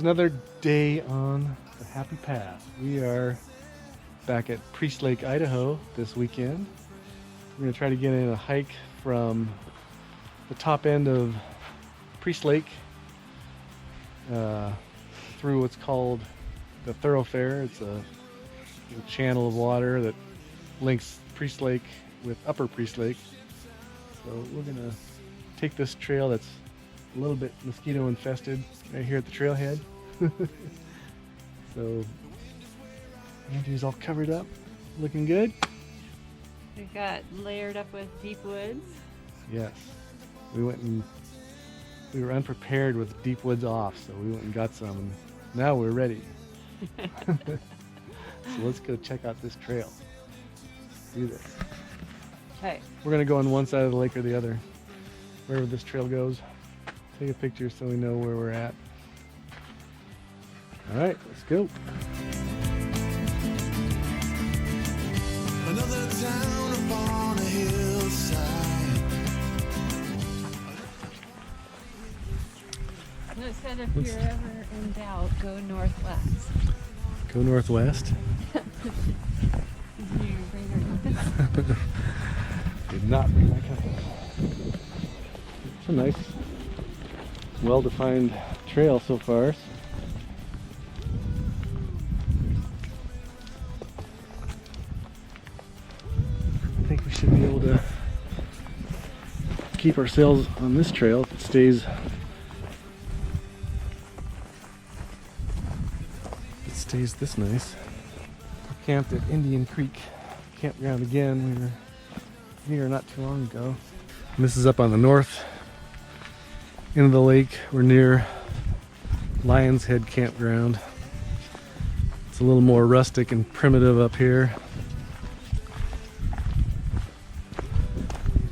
another day on the Happy Path. We are back at Priest Lake, Idaho this weekend. We're going to try to get in a hike from the top end of Priest Lake through what's called the Thoroughfare. It's a channel of water that links Priest Lake with Upper Priest Lake. So we're going to take this trail that's a little bit mosquito infested right here at the trailhead. So Andrew's all covered up, looking good. We got layered up with deep woods. Yes, we went and we were unprepared with deep woods off, so we went and got some, and now we're ready. So let's go check out this trail. Let's do this. Okay. We're gonna go on one side of the lake or the other, wherever this trail goes. Take a picture so we know where we're at. All right, let's go. Another town upon a hillside. And it said if you're ever in doubt, go northwest. Go northwest. Did you bring your compass? Did not bring my compass. It's a nice, well-defined trail so far. I think we should be able to keep ourselves on this trail if it stays this nice. We camped at Indian Creek Campground again. We were here not too long ago. And this is up on the north end of the lake. We're near Lions Head Campground. It's a little more rustic and primitive up here.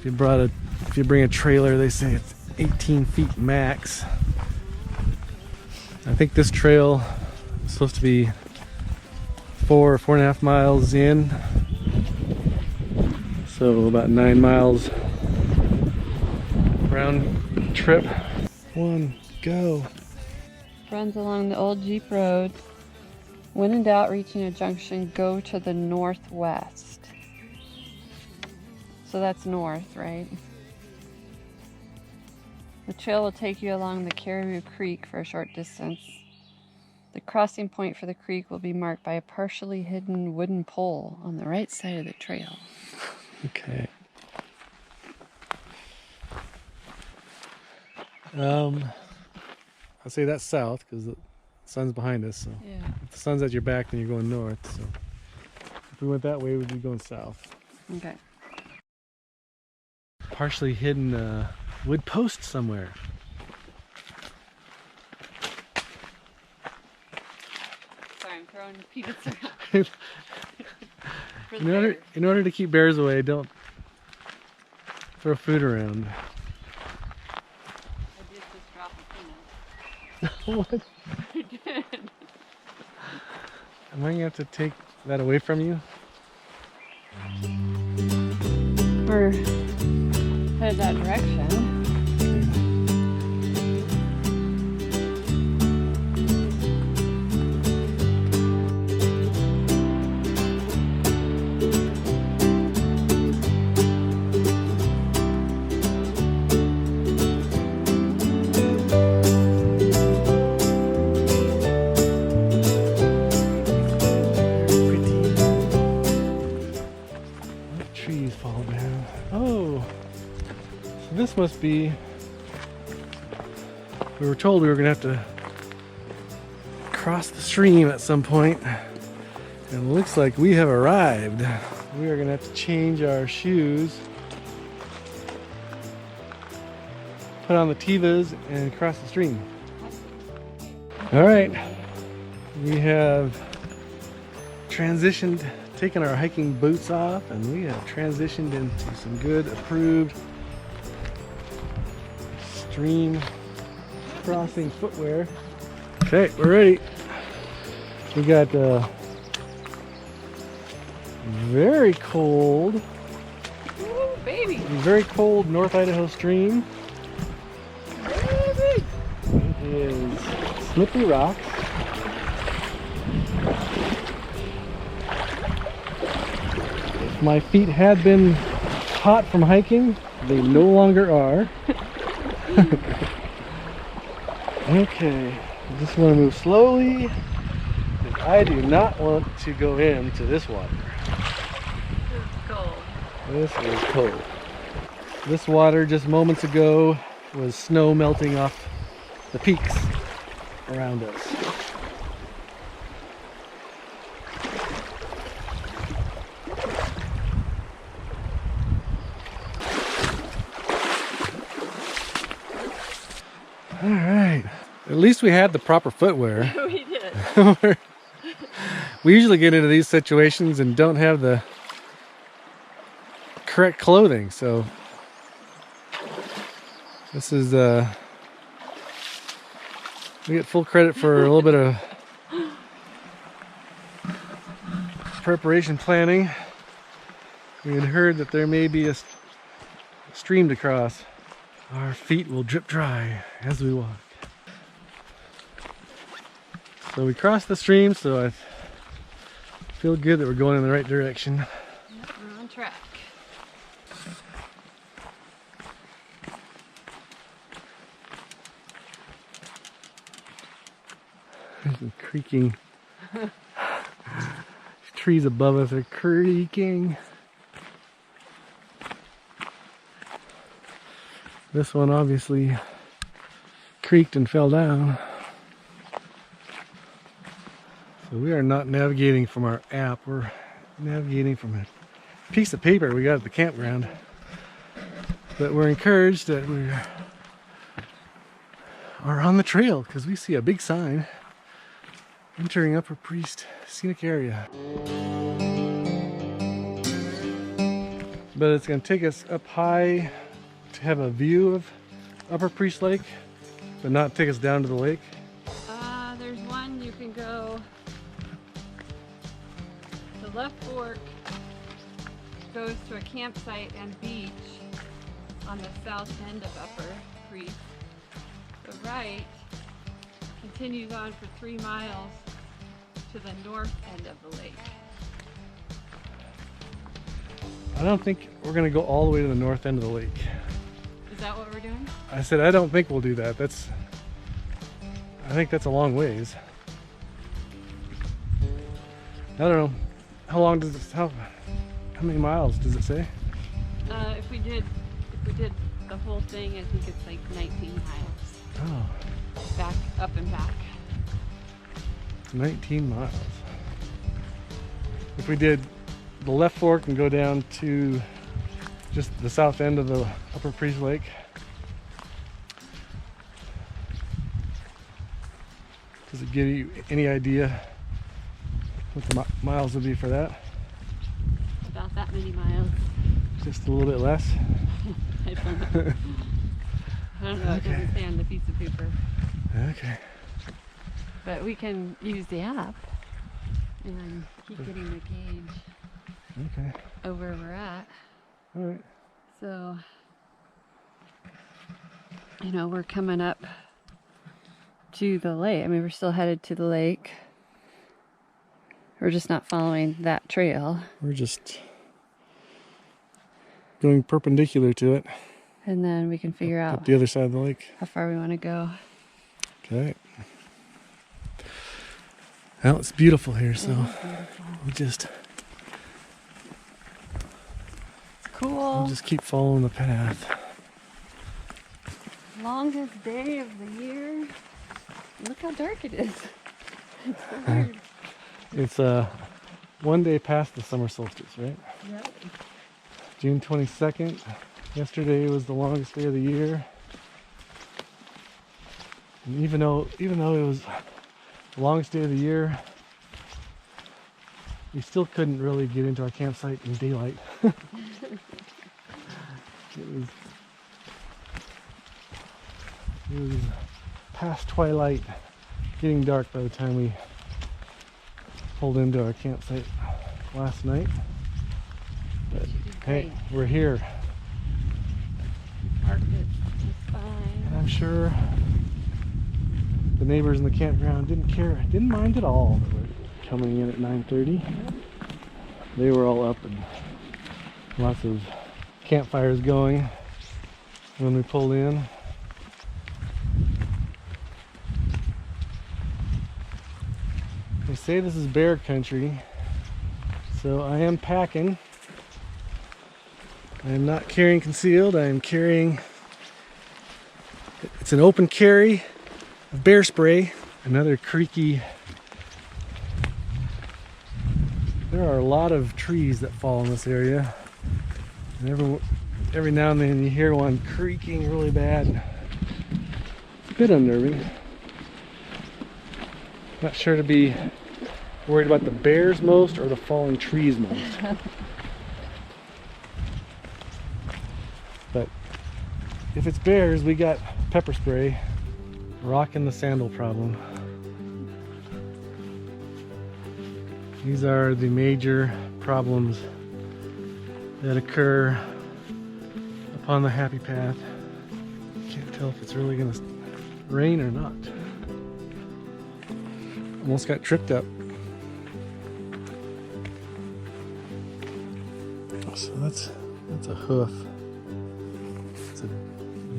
If you bring a trailer, they say it's 18 feet max. I think this trail is supposed to be 4.5 miles in, so about 9 miles round trip. One, go. Runs along the old Jeep road. When in doubt, reaching a junction, go to the northwest. So that's north, right? The trail will take you along the Caribou Creek for a short distance. The crossing point for the creek will be marked by a partially hidden wooden pole on the right side of the trail. Okay. I'll say that's south because the sun's behind us. So Yeah. if the sun's at your back, then you're going north. So if we went that way, we'd be going south. Okay. Partially hidden wood post somewhere. Sorry, I'm throwing peanuts around. For the bears. In order to keep bears away, don't throw food around. I did just drop a peanut. What? I did. Am I gonna have to take that away from you? We're headed that direction. Trees fall down. Oh, so this must be. We were told we were gonna have to cross the stream at some point, and it looks like we have arrived. We are gonna have to change our shoes, put on the Tevas, and cross the stream. All right, we have transitioned. Taken our hiking boots off, and we have transitioned into some good approved stream crossing footwear. Okay, we're ready. We got very cold, Baby! very cold North Idaho stream. Baby! It is slippery rocks. If my feet had been hot from hiking, they no longer are. Okay, I just want to move slowly, and I do not want to go into this water. This is cold. This is cold. This water just moments ago was snow melting off the peaks around us. All right. At least we had the proper footwear. We did. We usually get into these situations and don't have the correct clothing, so this is we get full credit for a little bit of preparation planning. We had heard that there may be a stream to cross. Our feet will drip dry as we walk. So we crossed the stream, so I feel good that we're going in the right direction. Yep, we're on track. There's some creaking. Trees above us are creaking. This one obviously creaked and fell down. So we are not navigating from our app, we're navigating from a piece of paper we got at the campground. But we're encouraged that we are on the trail because we see a big sign entering Upper Priest Scenic Area. But it's going to take us up high to have a view of Upper Priest Lake, but not take us down to the lake. There's one you can go. The left fork goes to a campsite and beach on the south end of Upper Priest. The right continues on for 3 miles to the north end of the lake. I don't think we're going to go all the way to the north end of the lake. Is that what we're doing? I said I don't think we'll do that. I think that's a long ways. I don't know. How long does it, how many miles does it say? If we did the whole thing, I think it's like 19 miles. Oh, Back, up and back. 19 miles. If we did the left fork and go down to just the south end of the Upper Priest Lake, does it give you any idea what the miles would be for that? About that many miles. Just a little bit less? I don't know. I don't know. It doesn't say on the piece of paper. Okay. But we can use the app and keep getting the gauge Okay. of where we're at. All right. So, you know, we're coming up to the lake. I mean, we're still headed to the lake. We're just not following that trail. We're just going perpendicular to it. And then we can figure Up out the other side of the lake. how far we want to go. Okay. Well, it's beautiful here, so Beautiful. we'll just Cool. keep following the path. Longest day of the year. Look how dark it is. It's so weird. It's one day past the summer solstice, right? Yep. June 22nd. Yesterday was the longest day of the year. And even though it was the longest day of the year, we still couldn't really get into our campsite in daylight. It was past twilight, getting dark by the time we pulled into our campsite last night. But hey, we're here. Parked it just fine. And I'm sure The neighbors in the campground didn't mind at all that we're coming in at 9:30. They were all up and lots of campfires going when we pulled in. They say this is bear country, so I am packing. I am not carrying concealed. I am carrying, it's an open carry of bear spray. Another creaky. There are a lot of trees that fall in this area. And every now and then you hear one creaking really bad. It's a bit unnerving. Not sure to be worried about the bears most or the falling trees most. But if it's bears, we got pepper spray. Rocking the sandal problem. These are the major problems that occur upon the happy path. Can't tell if it's really gonna rain or not. Almost got tripped up. So that's a hoof. It's a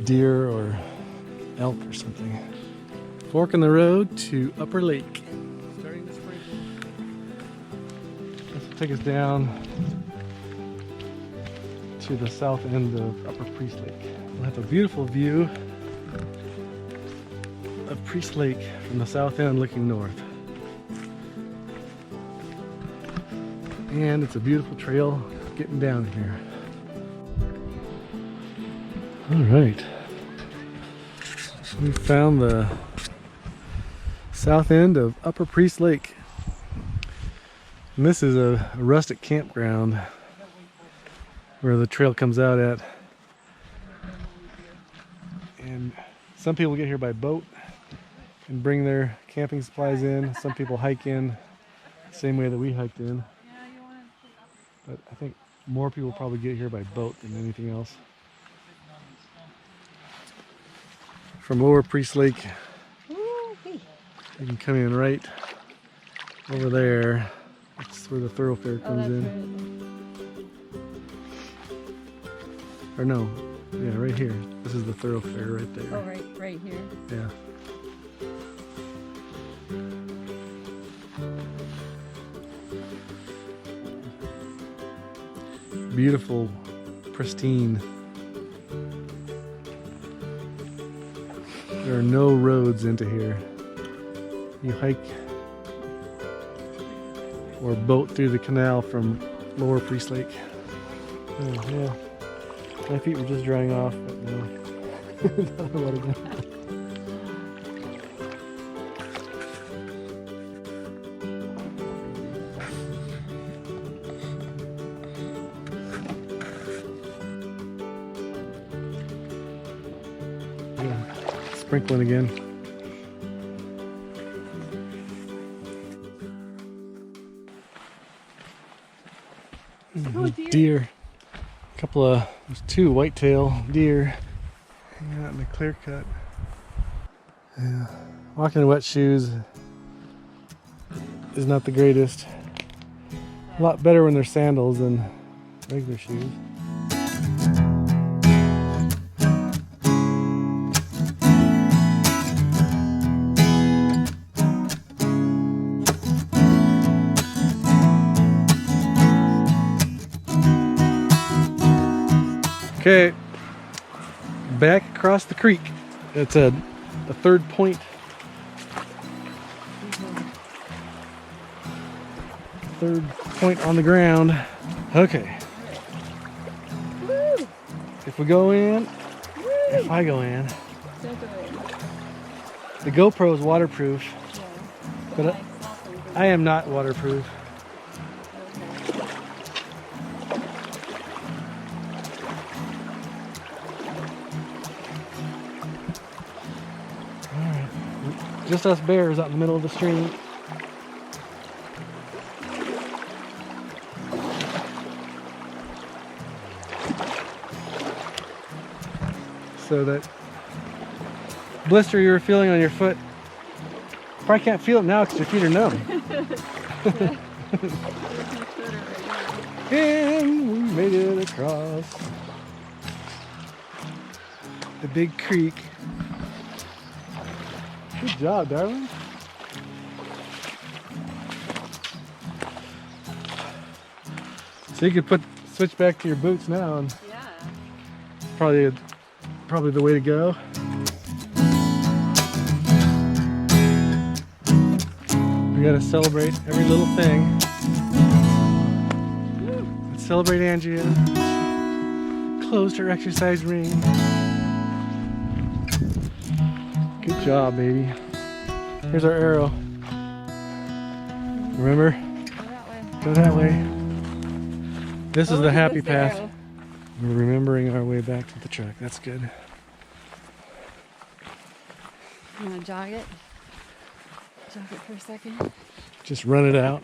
deer or elk or something. Fork in the road to Upper Lake. Starting to sprinkle. This will take us down to the south end of Upper Priest Lake. We'll have a beautiful view of Priest Lake from the south end looking north. And it's a beautiful trail getting down here. All right. We found the south end of Upper Priest Lake. And this is a rustic campground where the trail comes out at. And some people get here by boat and bring their camping supplies in. Some people hike in the same way that we hiked in. But I think more people probably get here by boat than anything else. From Lower Priest Lake, you can come in right over there. That's where the thoroughfare comes in. Or no, yeah, right here. This is the thoroughfare right there. Oh, right here. Yeah. Beautiful, pristine. There are no roads into here. You hike or boat through the canal from Lower Priest Lake. Oh, yeah. My feet were just drying off, but no. Not a lot of them. Yeah, sprinkling again. Oh, Deer. There's two whitetail deer hanging out in the clear cut. Yeah. Walking in wet shoes is not the greatest. A lot better when they're sandals than regular shoes. Okay, back across the creek. It's a third point. Third point on the ground. Okay. Woo! If we go in, Woo! if I go in, So good. the GoPro is waterproof, Yeah. but I am not waterproof. Just us bears out in the middle of the stream. So that blister you were feeling on your foot probably can't feel it now because your feet are numb. And we made it across the big creek. Good job, darling. So you could switch back to your boots now, and Yeah. probably the way to go. We gotta celebrate every little thing. Let's celebrate Andrea. Closed her exercise ring. Good job, baby. Here's our arrow. Remember? Go that way. This is the happy path. We're remembering our way back to the truck. That's good. You want to jog it? Jog it for a second. Just run it out.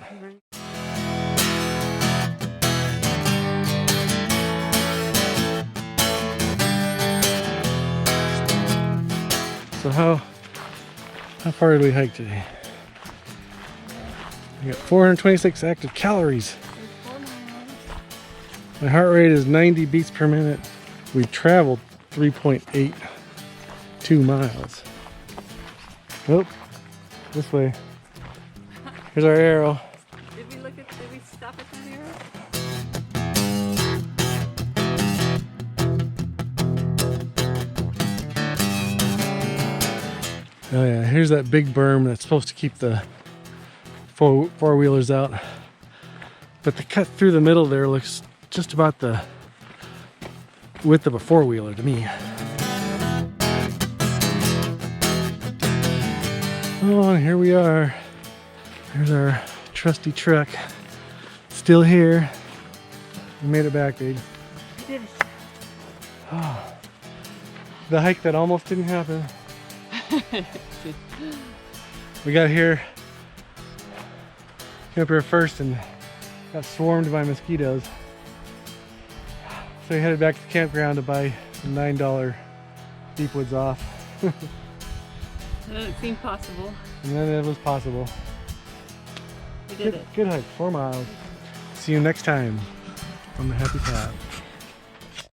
So how far did we hike today? We got 426 active calories. My heart rate is 90 beats per minute. We've traveled 3.82 miles. Oh, this way. Here's our arrow. Did we stop at that arrow? Oh yeah, here's that big berm that's supposed to keep the four-wheelers out. But the cut through the middle there looks just about the width of a four-wheeler to me. Oh, and here we are. There's our trusty truck. Still here. We made it back, babe. We did it. Oh, the hike that almost didn't happen. We got here, came up here first and got swarmed by mosquitoes. So we headed back to the campground to buy some $9 Deepwoods off. That doesn't seem possible. And then it was possible. We did it. Good hike, 4 miles. See you next time on the Happy Path.